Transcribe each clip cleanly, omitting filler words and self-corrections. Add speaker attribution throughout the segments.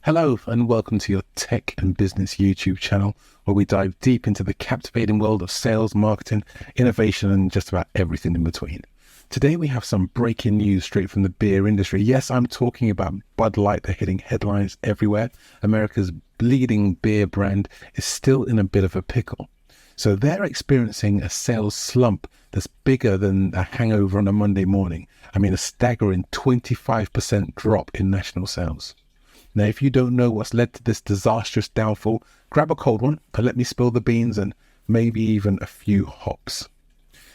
Speaker 1: Hello and welcome to your tech and business YouTube channel, where we dive deep into the captivating world of sales, marketing, innovation, and just about everything in between. Today we have some breaking news straight from the beer industry. Yes, I'm talking about Bud Light. They're hitting headlines everywhere. America's leading beer brand is still in a bit of a pickle. So they're experiencing a sales slump that's bigger than a hangover on a Monday morning. I mean, a staggering 25% drop in national sales. Now, if you don't know what's led to this disastrous downfall, grab a cold one and let me spill the beans and maybe even a few hops.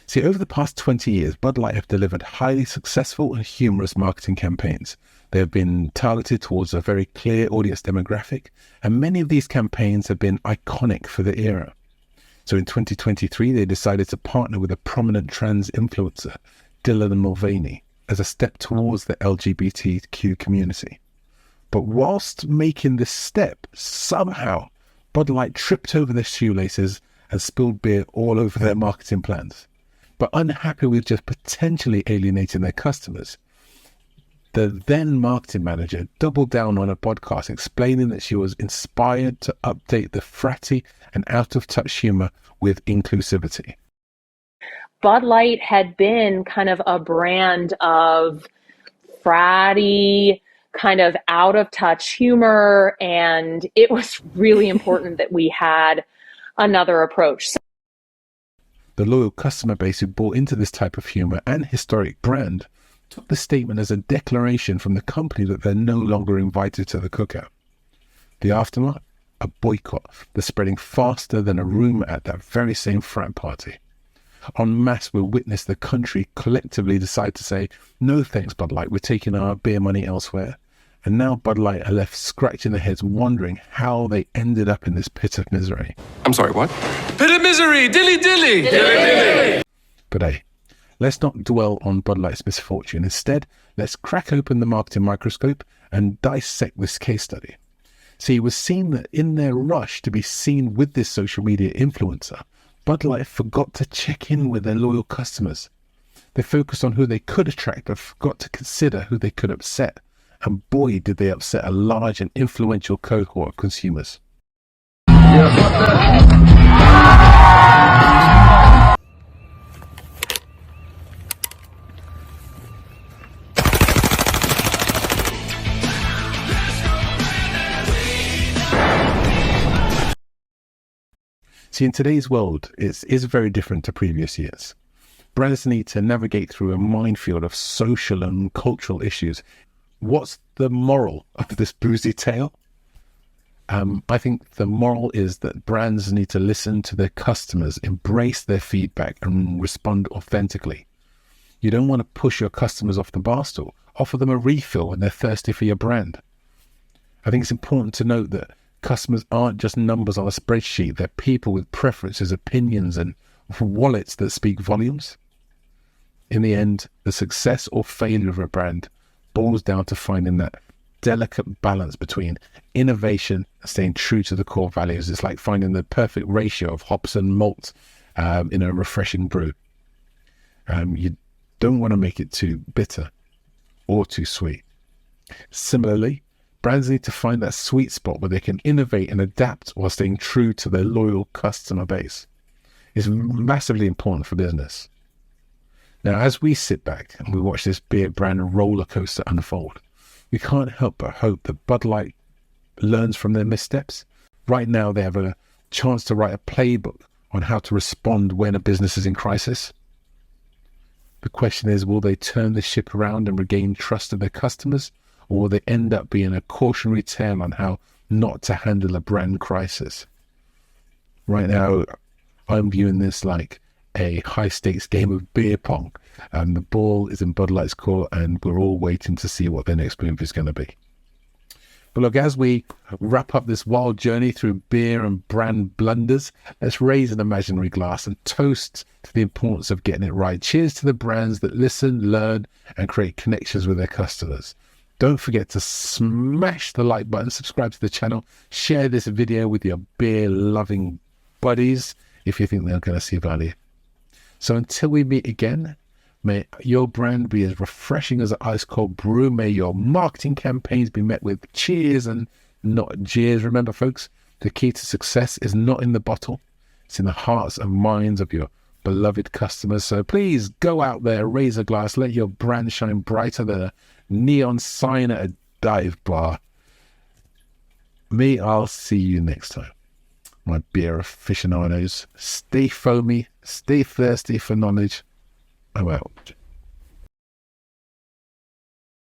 Speaker 1: See, over the past 20 years, Bud Light have delivered highly successful and humorous marketing campaigns. They have been targeted towards a very clear audience demographic, and many of these campaigns have been iconic for the era. So in 2023, they decided to partner with a prominent trans influencer, Dylan Mulvaney, as a step towards the LGBTQ community. But whilst making this step, somehow Bud Light tripped over their shoelaces and spilled beer all over their marketing plans. But unhappy with just potentially alienating their customers, the then marketing manager doubled down on a podcast explaining that she was inspired to update the fratty and out-of-touch humor with inclusivity.
Speaker 2: Bud Light had been kind of a brand of fratty, kind of out of touch humor, and it was really important that we had another approach.
Speaker 1: The loyal customer base who bought into this type of humor and historic brand took the statement as a declaration from the company that they're no longer invited to the cookout. The aftermath? A boycott that's spreading faster than a rumor at that very same frat party. En masse, we witnessed the country collectively decide to say, no thanks, Bud Light, we're taking our beer money elsewhere. And now Bud Light are left scratching their heads wondering how they ended up in this pit of misery.
Speaker 3: I'm sorry, what? Pit of misery! Dilly dilly! Dilly dilly!
Speaker 1: But hey, let's not dwell on Bud Light's misfortune. Instead, let's crack open the marketing microscope and dissect this case study. See, it was seen that in their rush to be seen with this social media influencer, Bud Light forgot to check in with their loyal customers. They focused on who they could attract, but forgot to consider who they could upset. And boy, did they upset a large and influential cohort of consumers. See, in today's world, it is very different to previous years. Brands need to navigate through a minefield of social and cultural issues. What's the moral of this boozy tale? I think the moral is that brands need to listen to their customers, embrace their feedback, and respond authentically. You don't want to push your customers off the bar stool. Offer them a refill when they're thirsty for your brand. I think it's important to note that customers aren't just numbers on a spreadsheet. They're people with preferences, opinions, and wallets that speak volumes. In the end, the success or failure of a brand boils down to finding that delicate balance between innovation and staying true to the core values. It's like finding the perfect ratio of hops and malt in a refreshing brew. You don't want to make it too bitter or too sweet. Similarly, brands need to find that sweet spot where they can innovate and adapt while staying true to their loyal customer base. It's massively important for business. Now, as we sit back and we watch this beer brand roller coaster unfold, we can't help but hope that Bud Light learns from their missteps. Right now, they have a chance to write a playbook on how to respond when a business is in crisis. The question is, will they turn the ship around and regain trust of their customers, or will they end up being a cautionary tale on how not to handle a brand crisis? Right now, I'm viewing this like a high-stakes game of beer pong, and the ball is in Bud Light's court, and we're all waiting to see what their next move is going to be. But look, as we wrap up this wild journey through beer and brand blunders, let's raise an imaginary glass and toast to the importance of getting it right. Cheers to the brands that listen, learn, and create connections with their customers. Don't forget to smash the like button, subscribe to the channel, share this video with your beer-loving buddies if you think they're going to see value. So until we meet again, may your brand be as refreshing as an ice-cold brew. May your marketing campaigns be met with cheers and not jeers. Remember, folks, the key to success is not in the bottle. It's in the hearts and minds of your beloved customers. So please go out there, raise a glass, let your brand shine brighter than a neon sign at a dive bar. Me, I'll see you next time. My beer aficionados, stay foamy, stay thirsty for knowledge. I'm out.